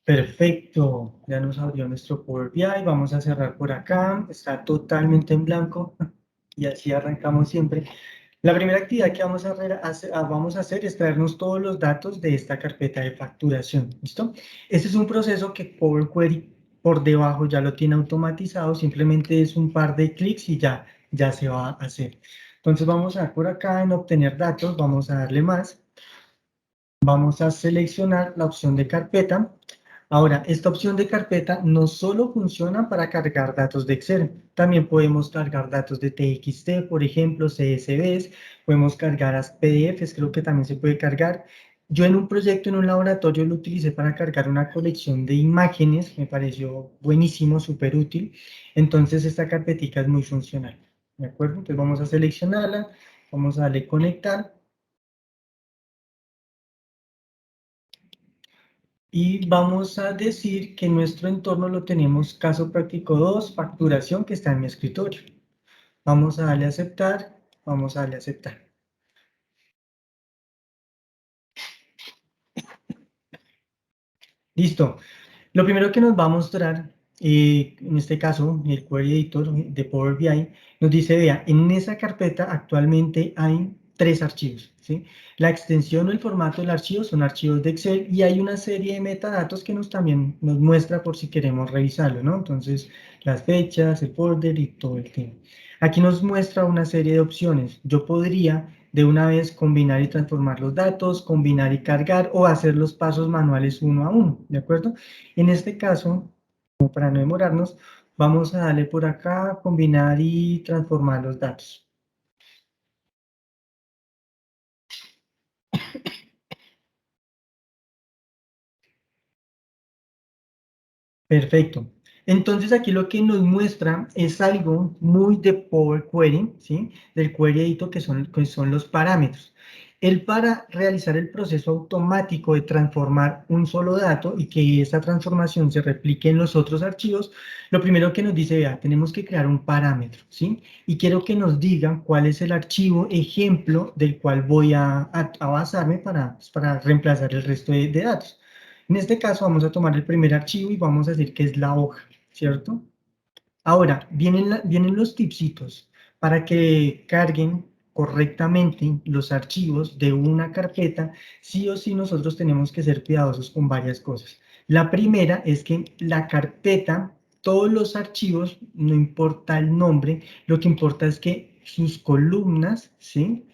Perfecto, ya nos abrió nuestro Power BI, vamos a cerrar por acá, está totalmente en blanco y así arrancamos siempre. La primera actividad que vamos a hacer es traernos todos los datos de esta carpeta de facturación, ¿listo? Este es un proceso que Power Query por debajo ya lo tiene automatizado, simplemente es un par de clics y ya se va a hacer. Entonces vamos a dar por acá en obtener datos, vamos a darle más, vamos a seleccionar la opción de carpeta. Ahora, esta opción de carpeta no solo funciona para cargar datos de Excel, también podemos cargar datos de TXT, por ejemplo, CSVs, podemos cargar PDFs, creo que también se puede cargar. Yo en un proyecto, en un laboratorio, lo utilicé para cargar una colección de imágenes, me pareció buenísimo, súper útil. Entonces, esta carpetica es muy funcional, ¿de acuerdo? Entonces, vamos a seleccionarla, vamos a darle conectar. Y vamos a decir que en nuestro entorno lo tenemos caso práctico 2, facturación, que está en mi escritorio. Vamos a darle a aceptar, vamos a darle a aceptar. Listo. Lo primero que nos va a mostrar, en este caso, el Query Editor de Power BI, nos dice, vea, en esa carpeta actualmente hay 3 archivos, ¿sí? La extensión o el formato del archivo son archivos de Excel y hay una serie de metadatos que también nos muestra por si queremos revisarlo, ¿no? Entonces, las fechas, el folder y todo el tema. Aquí nos muestra una serie de opciones. Yo podría de una vez combinar y transformar los datos, combinar y cargar o hacer los pasos manuales uno a uno, ¿de acuerdo? En este caso, como para no demorarnos, vamos a darle por acá, combinar y transformar los datos. Perfecto. Entonces aquí lo que nos muestra es algo muy de Power Query, ¿sí? Del Query Editor que son los parámetros. Él para realizar el proceso automático de transformar un solo dato y que esa transformación se replique en los otros archivos, lo primero que nos dice, vea, tenemos que crear un parámetro, ¿sí? Y quiero que nos digan cuál es el archivo ejemplo del cual voy a basarme para reemplazar el resto de datos. En este caso vamos a tomar el primer archivo y vamos a decir que es la hoja, ¿cierto? Ahora, vienen los tipsitos para que carguen correctamente los archivos de una carpeta. Sí o sí nosotros tenemos que ser cuidadosos con varias cosas. La primera es que la carpeta, todos los archivos, no importa el nombre, lo que importa es que sus columnas, ¿sí?,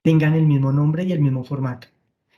tengan el mismo nombre y el mismo formato.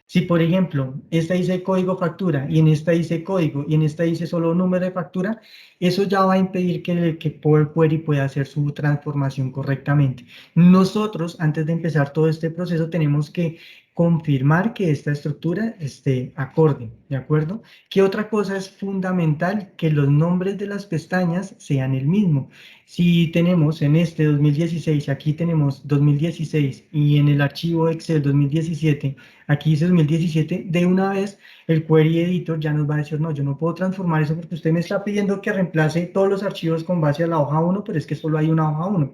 Si, por ejemplo, esta dice código factura y en esta dice código y en esta dice solo número de factura, eso ya va a impedir que Power Query pueda hacer su transformación correctamente. Nosotros, antes de empezar todo este proceso, tenemos que confirmar que esta estructura esté acorde, ¿de acuerdo? ¿Qué otra cosa es fundamental? Que los nombres de las pestañas sean el mismo. Si tenemos en este 2016, aquí tenemos 2016 y en el archivo Excel 2017, aquí dice 2017, de una vez el Query Editor ya nos va a decir, no, yo no puedo transformar eso porque usted me está pidiendo que reemplace todos los archivos con base a la hoja 1, pero es que solo hay una hoja 1.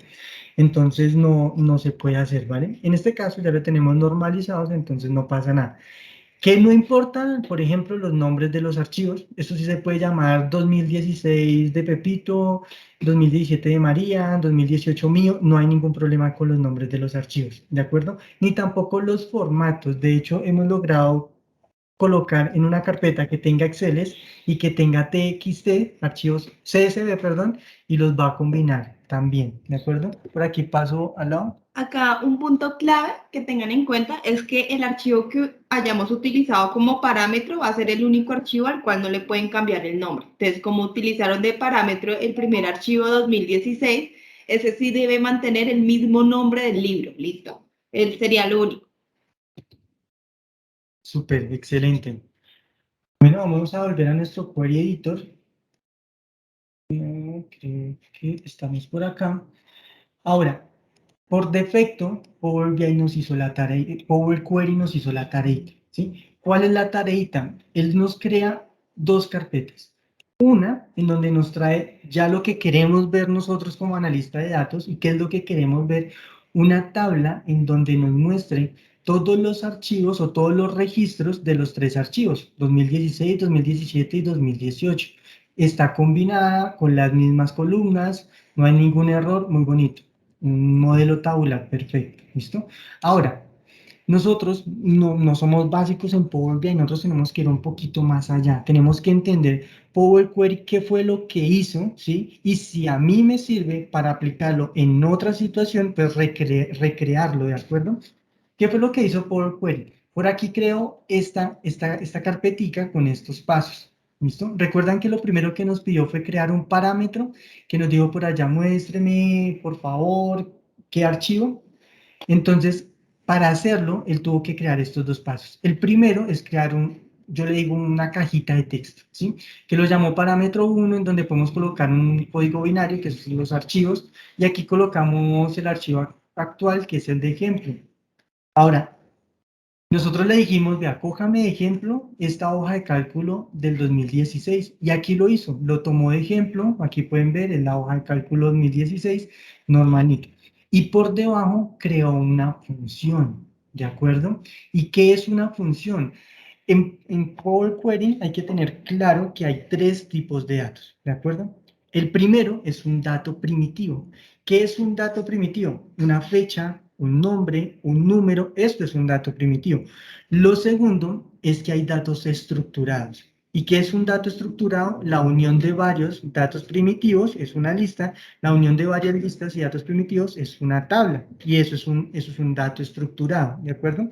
Entonces no se puede hacer, ¿vale? En este caso ya lo tenemos normalizados, entonces no pasa nada. Que no importan, por ejemplo, los nombres de los archivos. Esto sí se puede llamar 2016 de Pepito, 2017 de María, 2018 mío. No hay ningún problema con los nombres de los archivos, ¿de acuerdo? Ni tampoco los formatos. De hecho, hemos logrado colocar en una carpeta que tenga Exceles y que tenga TXT, archivos CSV, perdón, y los va a combinar también, ¿de acuerdo? Por aquí paso al lado. Acá un punto clave que tengan en cuenta es que el archivo que hayamos utilizado como parámetro va a ser el único archivo al cual no le pueden cambiar el nombre. Entonces, como utilizaron de parámetro el primer archivo 2016, ese sí debe mantener el mismo nombre del libro, listo. Él sería lo único. Súper, excelente. Bueno, vamos a volver a nuestro Query Editor. Creo que estamos por acá. Ahora, por defecto, Power BI nos hizo la tarea, Power Query nos hizo la tareita, ¿sí? ¿Cuál es la tareita? Él nos crea 2 carpetas. Una en donde nos trae ya lo que queremos ver nosotros como analista de datos y qué es lo que queremos ver, una tabla en donde nos muestre todos los archivos o todos los registros de los tres archivos, 2016, 2017 y 2018. Está combinada con las mismas columnas, no hay ningún error, muy bonito. Un modelo tabular perfecto, ¿listo? Ahora, nosotros no somos básicos en Power BI, nosotros tenemos que ir un poquito más allá. Tenemos que entender Power Query qué fue lo que hizo, ¿sí? Y si a mí me sirve para aplicarlo en otra situación, pues recrearlo, ¿de acuerdo? ¿Qué fue lo que hizo Power Query? Por aquí creo esta carpetica con estos pasos. ¿Listo? Recuerdan que lo primero que nos pidió fue crear un parámetro que nos dijo por allá, muéstreme, por favor, qué archivo. Entonces, para hacerlo, él tuvo que crear estos dos pasos. El primero es crear yo le digo una cajita de texto, ¿sí? Que lo llamó parámetro 1, en donde podemos colocar un código binario, que son los archivos, y aquí colocamos el archivo actual, que es el de ejemplo. Ahora, nosotros le dijimos, vea, cójame de ejemplo esta hoja de cálculo del 2016, y aquí lo hizo, lo tomó de ejemplo, aquí pueden ver, en la hoja de cálculo 2016, normalito. Y por debajo creó una función, ¿de acuerdo? ¿Y qué es una función? En Power Query hay que tener claro que hay tres tipos de datos, ¿de acuerdo? El primero es un dato primitivo. ¿Qué es un dato primitivo? Una fecha, un nombre, un número, esto es un dato primitivo. Lo segundo es que hay datos estructurados. ¿Y qué es un dato estructurado? La unión de varios datos primitivos es una lista, la unión de varias listas y datos primitivos es una tabla, y eso es un dato estructurado, ¿de acuerdo?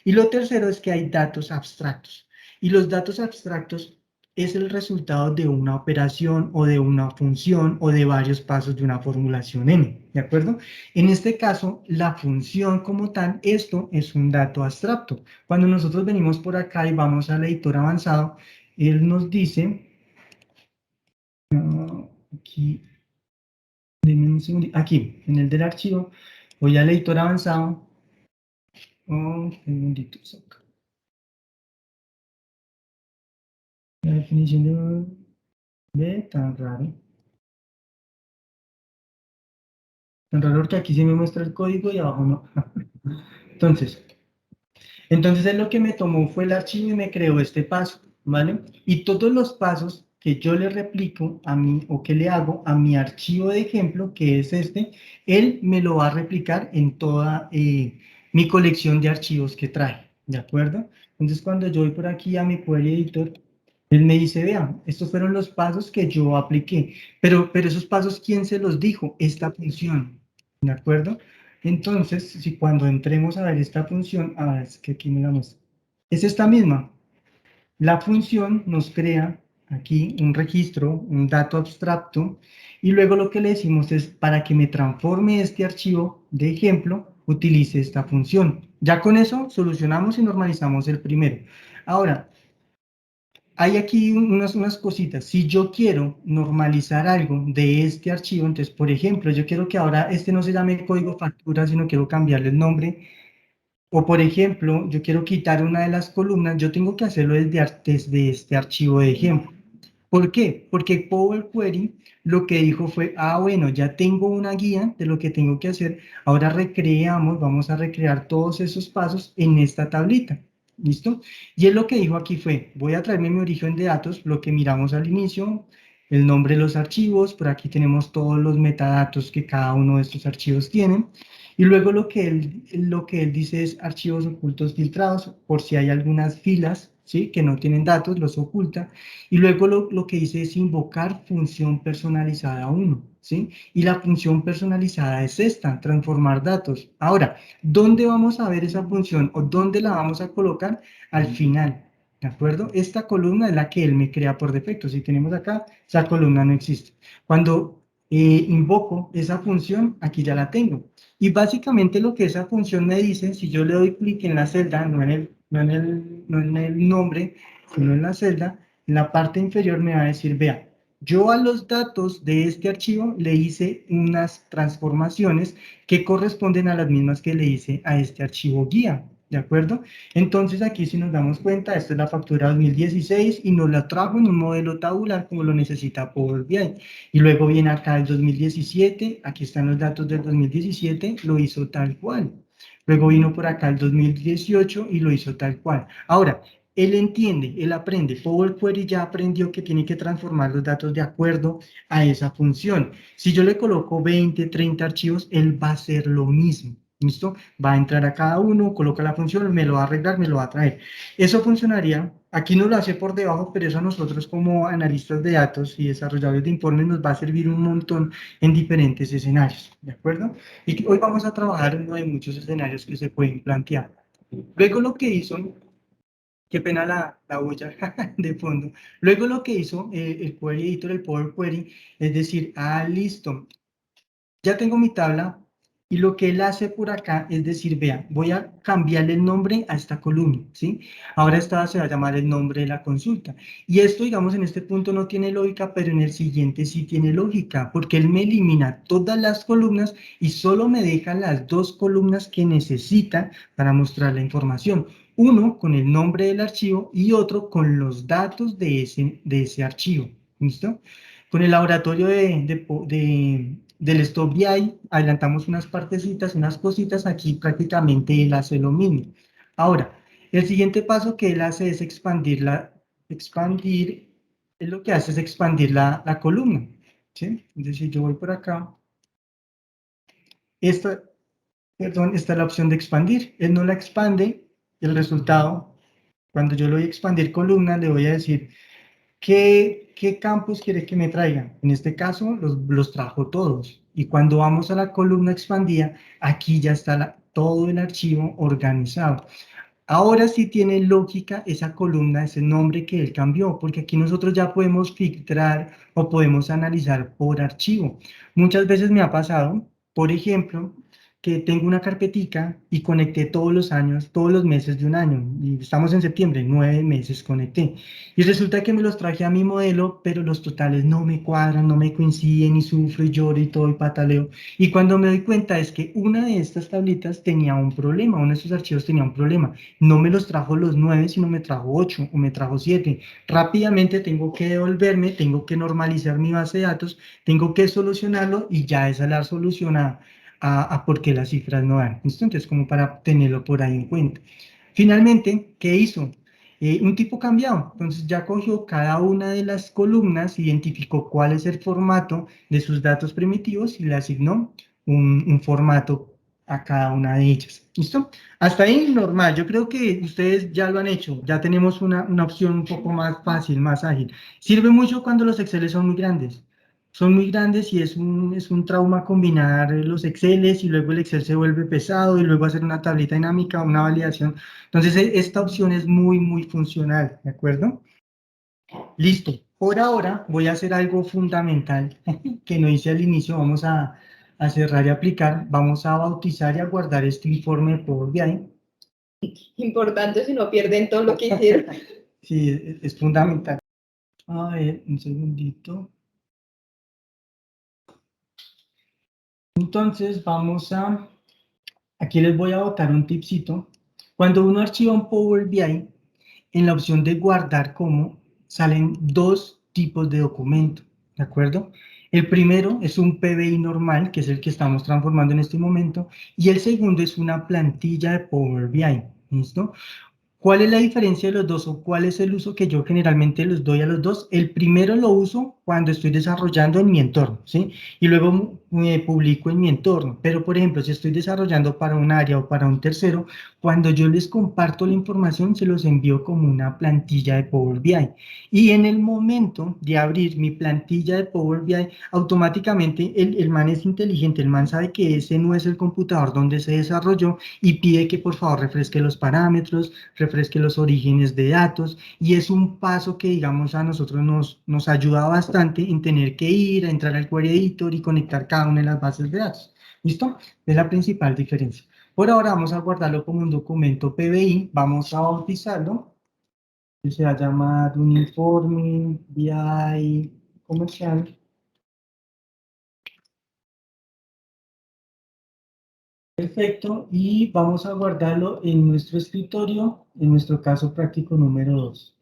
Y lo tercero es que hay datos abstractos. Y los datos abstractos es el resultado de una operación o de una función o de varios pasos de una formulación M, ¿de acuerdo? En este caso, la función como tal, esto es un dato abstracto. Cuando nosotros venimos por acá y vamos al editor avanzado, él nos dice, aquí, denme un segundo, aquí, en el del archivo, voy al editor avanzado, un segundito, saca. La definición de tan raro. Tan raro que aquí sí me muestra el código y abajo no. Entonces, él lo que me tomó fue el archivo y me creó este paso, ¿vale? Y todos los pasos que yo le replico a mí o que le hago a mi archivo de ejemplo, que es este, él me lo va a replicar en toda mi colección de archivos que trae, ¿de acuerdo? Entonces, cuando yo voy por aquí a mi Query Editor, él me dice, vean, estos fueron los pasos que yo apliqué, pero esos pasos, ¿quién se los dijo? Esta función, ¿de acuerdo? Entonces, si cuando entremos a ver esta función, es que aquí me la muestra, es esta misma. La función nos crea aquí un registro, un dato abstracto, y luego lo que le decimos es, para que me transforme este archivo de ejemplo, utilice esta función. Ya con eso solucionamos y normalizamos el primero. Ahora, hay aquí unas cositas. Si yo quiero normalizar algo de este archivo, entonces, por ejemplo, yo quiero que ahora este no se llame código factura, sino quiero cambiarle el nombre. O, por ejemplo, yo quiero quitar una de las columnas, yo tengo que hacerlo desde este archivo de ejemplo. ¿Por qué? Porque Power Query lo que dijo fue, bueno, ya tengo una guía de lo que tengo que hacer, ahora vamos a recrear todos esos pasos en esta tablita. ¿Listo? Y él lo que dijo aquí fue, voy a traerme mi origen de datos, lo que miramos al inicio, el nombre de los archivos, por aquí tenemos todos los metadatos que cada uno de estos archivos tiene, y luego lo que él dice es archivos ocultos filtrados, por si hay algunas filas, ¿sí? Que no tienen datos, los oculta, y luego lo que dice es invocar función personalizada 1, ¿sí? Y la función personalizada es esta, transformar datos. Ahora, ¿dónde vamos a ver esa función o dónde la vamos a colocar? Al final, ¿de acuerdo? Esta columna es la que él me crea por defecto. Si tenemos acá, esa columna no existe. Cuando invoco esa función, aquí ya la tengo. Y básicamente lo que esa función me dice, si yo le doy clic en la celda, no en el nombre, sino en la celda, en la parte inferior me va a decir, vea, yo a los datos de este archivo le hice unas transformaciones que corresponden a las mismas que le hice a este archivo guía, ¿de acuerdo? Entonces aquí si nos damos cuenta, esta es la factura 2016 y nos la trajo en un modelo tabular como lo necesita Power BI. Y luego viene acá el 2017, aquí están los datos del 2017, lo hizo tal cual. Luego vino por acá el 2018 y lo hizo tal cual. Ahora, él entiende, él aprende. Power Query ya aprendió que tiene que transformar los datos de acuerdo a esa función. Si yo le coloco 20, 30 archivos, él va a hacer lo mismo. ¿Listo? Va a entrar a cada uno, coloca la función, me lo va a arreglar, me lo va a traer. Eso funcionaría, aquí no lo hace por debajo, pero eso a nosotros como analistas de datos y desarrolladores de informes nos va a servir un montón en diferentes escenarios, ¿de acuerdo? Y hoy vamos a trabajar en uno de muchos escenarios que se pueden plantear. Luego lo que hizo, qué pena la bulla de fondo, luego lo que hizo el Query Editor, el Power Query, es decir, listo, ya tengo mi tabla y lo que él hace por acá es decir, vea, voy a cambiarle el nombre a esta columna, ¿sí? Ahora esta se va a llamar el nombre de la consulta. Y esto, digamos, en este punto no tiene lógica, pero en el siguiente sí tiene lógica, porque él me elimina todas las columnas y solo me deja las dos columnas que necesita para mostrar la información. Uno con el nombre del archivo y otro con los datos de ese archivo, ¿listo? Con el laboratorio del Stop BI adelantamos unas partecitas, unas cositas, aquí prácticamente él hace lo mismo. Ahora, el siguiente paso que él hace es es lo que hace es expandir la columna, ¿sí? Es decir, yo voy por acá, esta, perdón, esta es la opción de expandir, él no la expande, el resultado, cuando yo lo voy a expandir columna, le voy a decir, ¿qué campos quiere que me traigan? En este caso, los trajo todos. Y cuando vamos a la columna expandida, aquí ya está todo el archivo organizado. Ahora sí tiene lógica esa columna, ese nombre que él cambió, porque aquí nosotros ya podemos filtrar o podemos analizar por archivo. Muchas veces me ha pasado, por ejemplo, que tengo una carpetica y conecté todos los años, todos los meses de un año. Y estamos en septiembre, 9 meses conecté. Y resulta que me los traje a mi modelo, pero los totales no me cuadran, no me coinciden y sufro y lloro y todo y pataleo. Y cuando me doy cuenta es que una de estas tablitas tenía un problema, uno de estos archivos tenía un problema. No me los trajo los 9, sino me trajo 8 o me trajo 7. Rápidamente tengo que devolverme, tengo que normalizar mi base de datos, tengo que solucionarlo y ya esa la soluciona a por qué las cifras no dan. ¿Listo? Entonces, como para tenerlo por ahí en cuenta. Finalmente, ¿qué hizo? Un tipo cambiado. Entonces ya cogió cada una de las columnas, identificó cuál es el formato de sus datos primitivos y le asignó un formato a cada una de ellas. ¿Listo? Hasta ahí normal. Yo creo que ustedes ya lo han hecho. Ya tenemos una opción un poco más fácil, más ágil. Sirve mucho cuando los Excel son muy grandes. Son muy grandes y es un trauma combinar los Exceles y luego el Excel se vuelve pesado y luego hacer una tablita dinámica, una validación. Entonces, esta opción es muy, muy funcional, ¿de acuerdo? Listo. Por ahora voy a hacer algo fundamental que no hice al inicio. Vamos a cerrar y aplicar. Vamos a bautizar y a guardar este informe por BI. Importante si no pierden todo lo que hicieron. Sí, es fundamental. A ver, un segundito. Entonces, aquí les voy a botar un tipcito. Cuando uno archiva un Power BI, en la opción de guardar como, salen dos tipos de documento, ¿de acuerdo? El primero es un PBI normal, que es el que estamos transformando en este momento, y el segundo es una plantilla de Power BI, ¿listo? ¿Cuál es la diferencia de los dos o cuál es el uso que yo generalmente les doy a los dos? El primero lo uso cuando estoy desarrollando en mi entorno, ¿sí? Y luego me publico en mi entorno. Pero, por ejemplo, si estoy desarrollando para un área o para un tercero, cuando yo les comparto la información, se los envío como una plantilla de Power BI. Y en el momento de abrir mi plantilla de Power BI, automáticamente el man es inteligente, el man sabe que ese no es el computador donde se desarrolló y pide que por favor refresque los parámetros, refresque los orígenes de datos y es un paso que digamos a nosotros nos ayuda bastante en tener que ir a entrar al Query Editor y conectar cada una de las bases de datos. ¿Listo? Es la principal diferencia. Por ahora vamos a guardarlo como un documento PBI, vamos a bautizarlo, que se va a llamar un informe BI comercial. Perfecto, y vamos a guardarlo en nuestro escritorio, en nuestro caso práctico número 2.